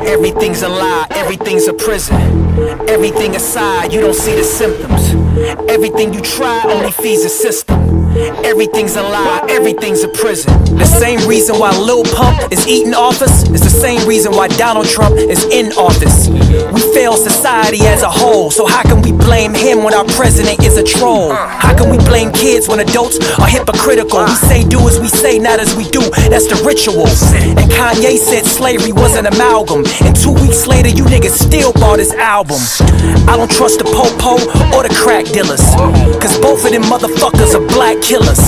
Everything's a lie, everything's a prison. Everything aside, you don't see the symptoms. Everything you try only feeds the system. Everything's a lie, everything's a prison. The same reason why Lil Pump is eating office is the same reason why Donald Trump is in office. We fail society as a whole, so how can we blame him when our president is a troll? How can we blame kids when adults are hypocritical? We say do as we say, not as we do, that's the ritual. And Kanye said slavery was an amalgam, and 2 weeks later you niggas still bought his album. I don't trust the po-po or the crack dealers, cause both of them motherfuckers are black killers.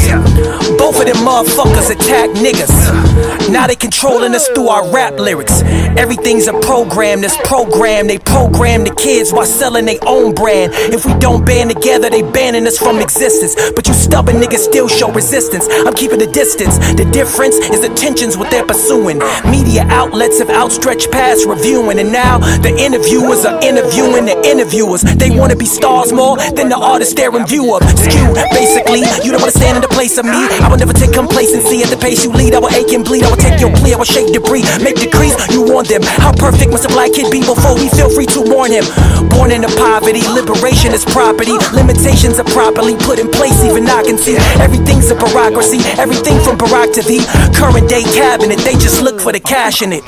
Both of them motherfuckers attack niggas. Now they controlling us through our rap lyrics. Everything's a program that's programmed. They program the kids while selling their own brand. If we don't band together, they banning us from existence. But you stubborn niggas still show resistance. I'm keeping the distance. The difference is the tensions what they're pursuing. Media outlets have outstretched past reviewing, and now the interviewers are interviewing the interviewers. They wanna be stars more than the artists they're in view of. Skew, basically, you don't wanna stand in the place of me. I will never take complacency at the pace you lead. I will ache and bleed, I will take your plea, I will shake debris, make decrees, you warn them. How perfect must a black kid be before we feel free to warn him? Born into poverty, liberation is property. Limitations are properly put in place, even I can see. Everything's a bureaucracy, everything from Barack to the current day cabinet. They just look for the cash in it.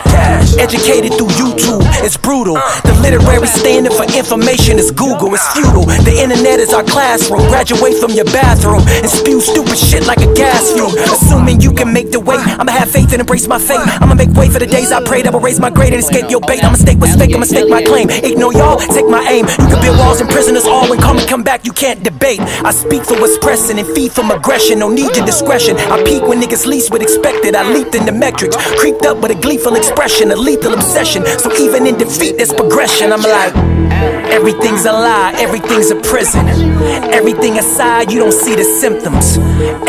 Educated through YouTube, it's brutal. The literary standard for information is Google, it's futile. The internet is our classroom. Graduate from your bathroom and spew stupid shit like a gas fuel. Assuming you can make the weight, I'ma have faith and embrace my fate. I'ma make way for the days I prayed I will raise my grade and escape your bait. I'ma stake what's fake, I'ma stake my claim. Ignore y'all, take my aim. You can build walls and prisoners all when come back, you can't debate. I speak for what's pressing and feed from aggression. No need your discretion. I peak when niggas least would expect it. I leaped in the metrics, creeped up with a gleeful expression, a lethal obsession. So even in defeat there's progression. I'm like, everything's a lie, everything's a prison. Everything aside, you don't see the symptoms.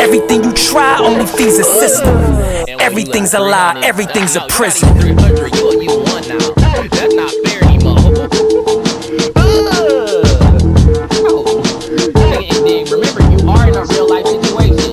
Everything you try only feeds the system. Everything's a lie, everything's a prison. That's not fair anymore. Remember, you are in a real life situation.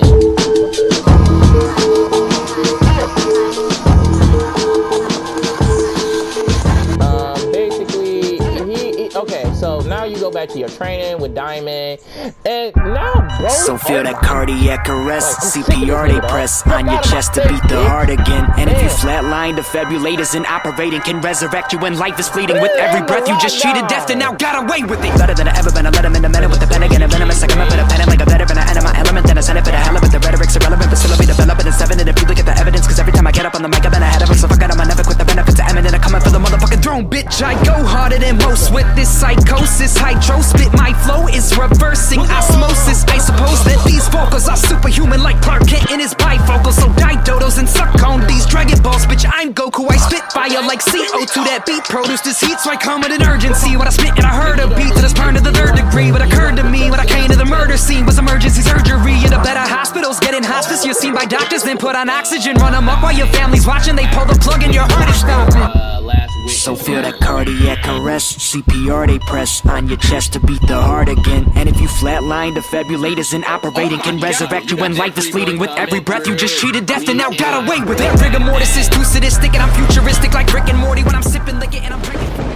Okay, so now you go back to your training with Diamond, and now, bro. So feel that cardiac arrest, CPR they press on your chest to beat the heart again. And if you flatline, defibrillators and operating can resurrect you when life is fleeting. With every breath you just cheated death and now got away with it. Better than I ever been, I let him in a minute with the pen again, a venomous. I come up with a pen like a veteran, I enter my element, then I send it for the hell of it. The rhetoric's irrelevant, the syllable developing in 7. And if you look at the evidence, cause every time I get up on the mic I've been ahead of him. So fuck it, I'ma never quit, the benefits are eminent. I'm coming for the motherfucking throne, bitch. I go harder than most with this psychosis. Hydro spit, my flow is reversing osmosis. I suppose that these vocals are superhuman like Clark Kent in his bifocal. So die dodos and suck on these Dragon Balls, bitch. I'm Goku, I spit fire like CO2. That beat produced this heat, so I come with an urgency. When I spit and I heard a beat that is burned to the 3rd degree. What occurred to me when I came to the murder scene was emergency surgery in a better hospitals. Get in hospice, you're seen by doctors, then put on oxygen. Run them up while your family's watching, they pull the plug and your heart is stopping. So feel that cardiac arrest, CPR they press on your chest to beat the heart again. And if you flatline, defibrillators and operating can resurrect you when life is fleeting. With every breath you just cheated death and now got away with it. Rigor mortis is too sadistic and I'm futuristic like Rick and Morty when I'm sipping liquor and I'm drinking.